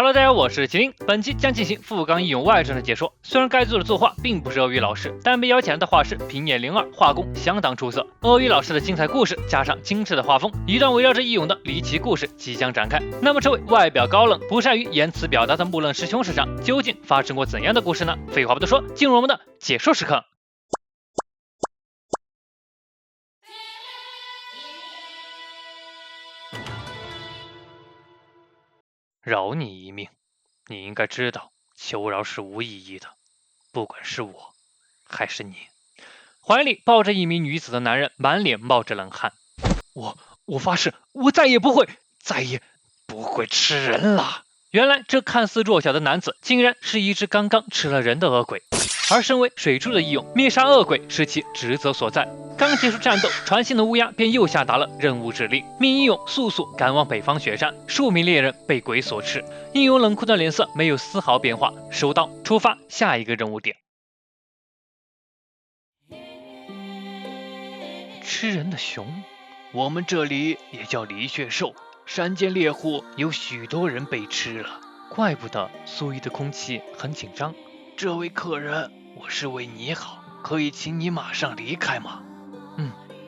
Hello， 大家好，我是麒麟。本期将进行富冈义勇外传的解说。虽然该作的作画并不是鳄鱼老师，但被邀请来的画师平野零二画工相当出色。鳄鱼老师的精彩故事加上精致的画风，一段围绕着义勇的离奇故事即将展开。那么，这位外表高冷、不善于言辞表达的木愣师兄身上究竟发生过怎样的故事呢？废话不多说，进入我们的解说时刻。饶你一命，你应该知道求饶是无意义的，不管是我还是你。怀里抱着一名女子的男人满脸冒着冷汗。我发誓，我再也不会吃人了。原来这看似弱小的男子，竟然是一只刚刚吃了人的恶鬼。而身为水柱的义勇，灭杀恶鬼是其职责所在。刚结束战斗，传信的乌鸦便又下达了任务指令，命义勇速速赶往北方雪山。数名猎人被鬼所吃，义勇冷酷的脸色没有丝毫变化。收到，出发，下一个任务点。吃人的熊，我们这里也叫离血兽。山间猎户有许多人被吃了，怪不得苏伊的空气很紧张。这位客人，我是为你好，可以请你马上离开吗？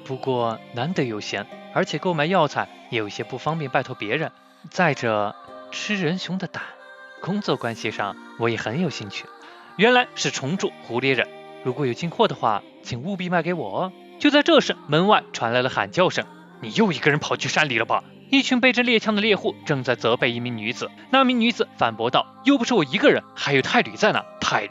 不过难得有闲，而且购买药材也有些不方便拜托别人。再者，吃人熊的胆，工作关系上我也很有兴趣。原来是虫蛀蝴蝶忍，如果有进货的话，请务必卖给我哦。就在这时，门外传来了喊叫声：“你又一个人跑去山里了吧？”一群背着猎枪的猎户正在责备一名女子。那名女子反驳道：“又不是我一个人，还有太吕在哪？太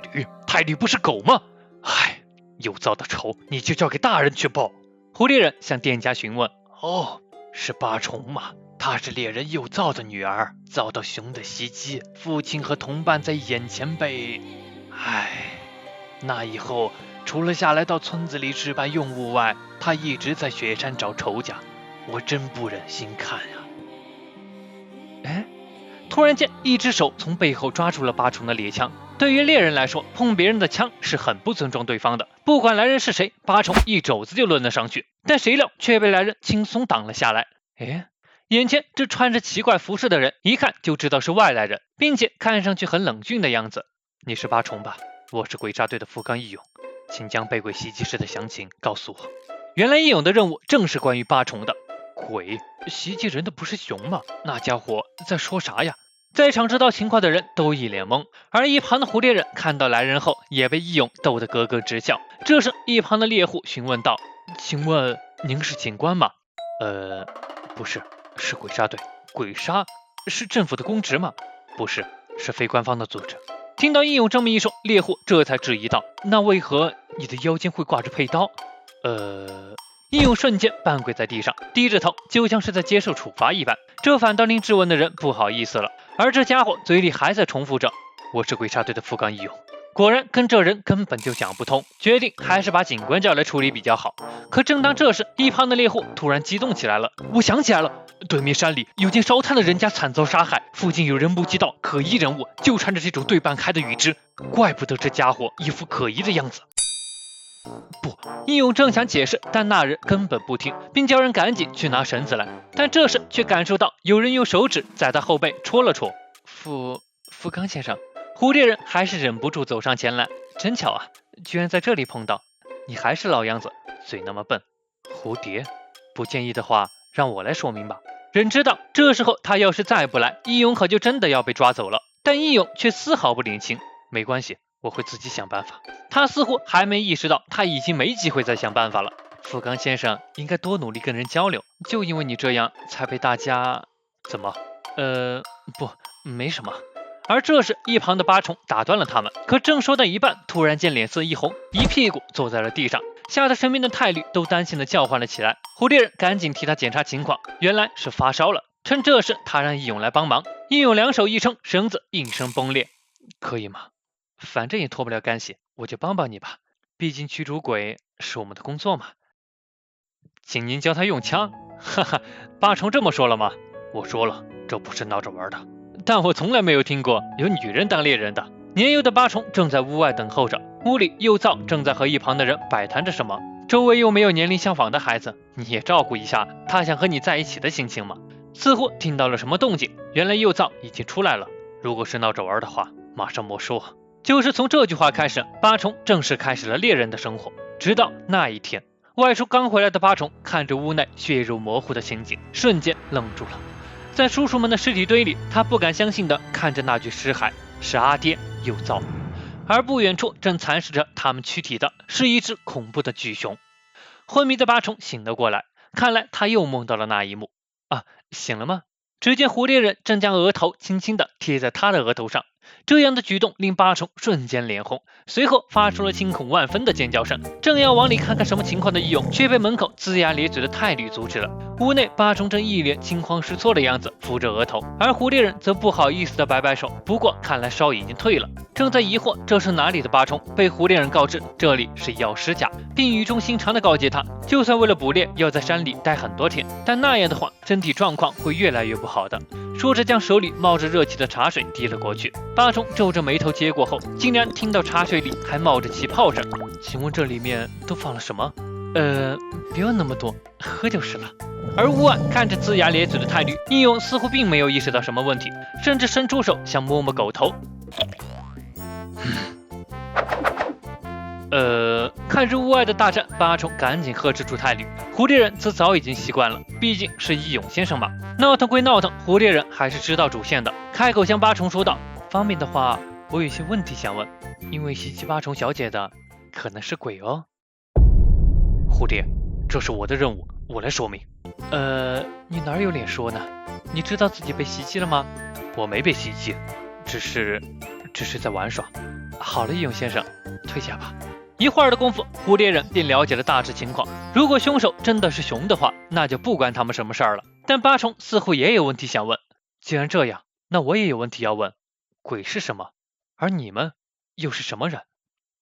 吕不是狗吗？唉，有造的仇你就交给大人去报。”蝴蝶忍向店家询问：“哦，是八重吗？她是猎人幼造的女儿，遭到熊的袭击，父亲和同伴在眼前被……唉，那以后除了下来到村子里置办用物外，她一直在雪山找仇家，我真不忍心看呀。”突然间，一只手从背后抓住了八重的猎枪。对于猎人来说，碰别人的枪是很不尊重对方的。不管来人是谁，八重一肘子就抡了上去，但谁料却被来人轻松挡了下来。眼前这穿着奇怪服饰的人，一看就知道是外来人，并且看上去很冷峻的样子。你是八重吧？我是鬼杀队的富冈义勇，请将被鬼袭击时的详情告诉我。原来义勇的任务正是关于八重的。鬼袭击人的不是熊吗？那家伙在说啥呀？在场知道情况的人都一脸懵，而一旁的蝴蝶忍看到来人后，也被义勇逗得咯咯直笑。这时，一旁的猎户询问道：“请问您是警官吗？”不是，是鬼杀队。鬼杀是政府的公职吗？不是，是非官方的组织。听到义勇这么一说，猎户这才质疑道：“那为何你的腰间会挂着佩刀？”义勇瞬间半跪在地上，低着头，就像是在接受处罚一般。这反倒令质问的人不好意思了。而这家伙嘴里还在重复着：“我是鬼杀队的富冈义勇。”果然跟这人根本就讲不通，决定还是把警官叫来处理比较好。可正当这时，一旁的猎户突然激动起来了：“我想起来了，对面山里有间烧炭的人家惨遭杀害，附近有人目击到可疑人物，就穿着这种对半开的羽织，怪不得这家伙一副可疑的样子。”不，义勇正想解释，但那人根本不听，并叫人赶紧去拿绳子来。但这时却感受到有人用手指在他后背戳了戳。富冈先生，蝴蝶忍还是忍不住走上前来。真巧啊，居然在这里碰到。你还是老样子，嘴那么笨。蝴蝶，不介意的话，让我来说明吧。忍知道这时候他要是再不来，义勇可就真的要被抓走了。但义勇却丝毫不领情。没关系，我会自己想办法。他似乎还没意识到他已经没机会再想办法了。富冈先生应该多努力跟人交流，就因为你这样才被大家……怎么？不，没什么。而这时一旁的八重打断了他们，可正说到一半，突然间脸色一红，一屁股坐在了地上，吓得身边的太吕都担心的叫唤了起来。蝴蝶忍赶紧替他检查情况，原来是发烧了。趁这时，他让义勇来帮忙。义勇两手一撑，绳子应声崩裂。可以吗？反正也脱不了干系，我就帮帮你吧，毕竟驱逐鬼是我们的工作嘛。请您教他用枪。哈哈，八重这么说了吗？我说了，这不是闹着玩的。但我从来没有听过有女人当猎人的。年幼的八重正在屋外等候着，屋里幼造正在和一旁的人摆谈着什么，周围又没有年龄相仿的孩子，你也照顾一下他想和你在一起的心情吗？似乎听到了什么动静，原来幼造已经出来了。如果是闹着玩的话，马上没收。就是从这句话开始，八重正式开始了猎人的生活。直到那一天，外出刚回来的八重看着屋内血肉模糊的情景，瞬间愣住了。在叔叔们的尸体堆里，他不敢相信地看着那具尸骸，是阿爹又造。而不远处正蚕食着他们躯体的是一只恐怖的巨熊。昏迷的八重醒了过来，看来他又梦到了那一幕。醒了吗？只见蝴蝶人正将额头轻轻地贴在他的额头上，这样的举动令八重瞬间脸红，随后发出了惊恐万分的尖叫声。正要往里看看什么情况的义勇，却被门口龇牙咧嘴的太吕阻止了。屋内八重正一脸惊慌失措的样子，扶着额头，而蝴蝶人则不好意思的摆摆手，不过看来烧已经退了。正在疑惑这是哪里的八重，被蝴蝶人告知这里是药师家，并语重心长的告诫他，就算为了捕猎要在山里待很多天，但那样的话身体状况会越来越不好的。说着将手里冒着热气的茶水递了过去，八重皱着眉头接过后，竟然听到茶水里还冒着气泡声。请问这里面都放了什么？不要那么多，喝就是了。而屋外看着龇牙咧嘴的太吕，义勇似乎并没有意识到什么问题，甚至伸出手想摸摸狗头。看着屋外的大战，八重赶紧呵斥住太吕。蝴蝶人则早已经习惯了，毕竟是义勇先生嘛。闹腾归闹腾，蝴蝶人还是知道主线的，开口向八重说道：“方便的话，我有些问题想问，因为袭击八重小姐的可能是鬼哦。”蝴蝶，这是我的任务，我来说明。你哪有脸说呢？你知道自己被袭击了吗？我没被袭击，只是在玩耍。好了，义勇先生，退下吧。一会儿的功夫，蝴蝶人便了解了大致情况。如果凶手真的是熊的话，那就不关他们什么事儿了。但八重似乎也有问题想问。既然这样，那我也有问题要问。鬼是什么？而你们又是什么人？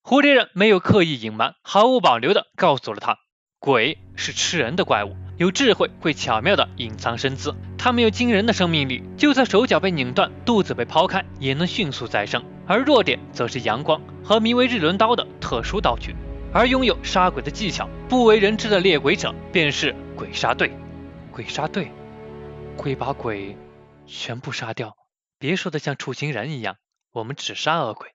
蝴蝶人没有刻意隐瞒，毫无保留地告诉了他，鬼是吃人的怪物，有智慧，会巧妙地隐藏身姿，它们有惊人的生命力，就算手脚被拧断，肚子被抛开，也能迅速再生。而弱点则是阳光和名为日轮刀的特殊道具。而拥有杀鬼的技巧，不为人知的猎鬼者便是鬼杀队。鬼杀队会把鬼全部杀掉，别说的像处刑人一样，我们只杀恶鬼。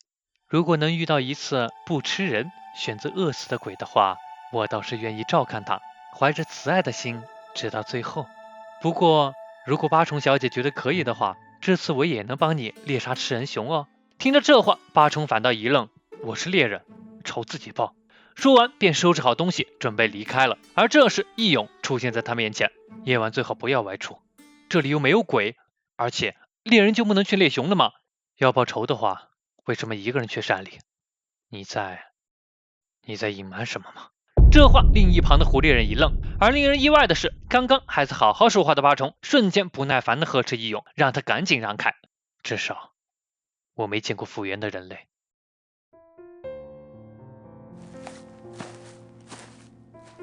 如果能遇到一次不吃人选择饿死的鬼的话，我倒是愿意照看他，怀着慈爱的心直到最后。不过如果八重小姐觉得可以的话，这次我也能帮你猎杀吃人熊哦。听着这话，八重反倒一愣，我是猎人，仇自己报。说完便收拾好东西准备离开了。而这时义勇出现在他面前，夜晚最好不要外出，这里又没有鬼，而且猎人就不能去猎熊了吗？要报仇的话，为什么一个人去山里？你在隐瞒什么吗？这话令一旁的狐狸人一愣，而令人意外的是，刚刚还在好好说话的八重瞬间不耐烦地呵斥义勇，让他赶紧让开。至少我没见过复原的人类。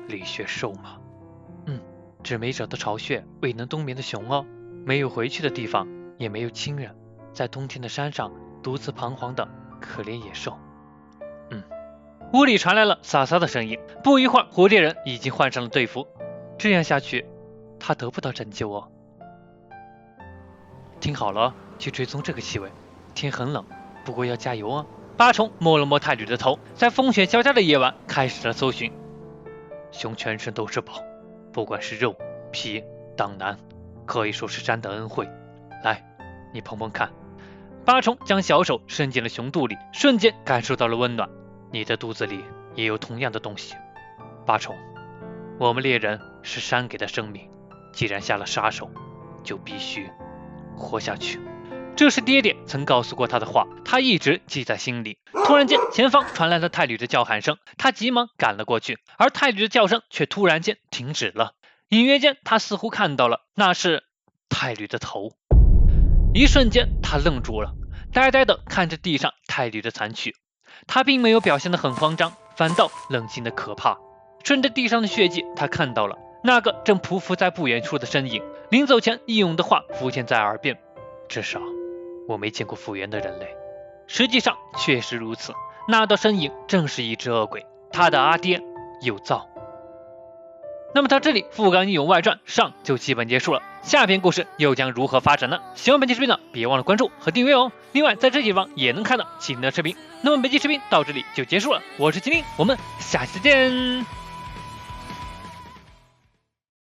李穴兽吗？纸媒者的巢穴未能冬眠的熊哦，没有回去的地方，也没有亲人，在冬天的山上独自彷徨的可怜野兽。屋里传来了飒飒的声音，不一会儿蝴蝶人已经换上了队服。这样下去他得不到拯救哦。听好了，去追踪这个气味。天很冷，不过要加油哦。八重摸了摸太吕的头，在风雪交加的夜晚开始了搜寻。熊全身都是宝，不管是肉皮裆腩，可以说是山的恩惠。来，你碰碰看。八重将小手伸进了熊肚里，瞬间感受到了温暖。你的肚子里也有同样的东西。八重，我们猎人是山给的生命，既然下了杀手，就必须活下去。这是爹爹曾告诉过他的话，他一直记在心里。突然间，前方传来了太吕的叫喊声，他急忙赶了过去，而太吕的叫声却突然间停止了。隐约间，他似乎看到了，那是太吕的头。一瞬间，他愣住了，呆呆地看着地上太吕的残躯。他并没有表现得很慌张，反倒冷静得可怕。顺着地上的血迹，他看到了那个正匍匐在不远处的身影。临走前，义勇的话浮现在耳边：至少我没见过复原的人类。实际上确实如此，那道身影正是一只恶鬼，他的阿爹有造。那么到这里，富冈义勇外传上就基本结束了，下篇故事又将如何发展呢？喜欢本期视频呢，别忘了关注和订阅哦。另外，在这地方也能看到其他的视频。那么本期视频到这里就结束了，我是麒麟，我们下期再见。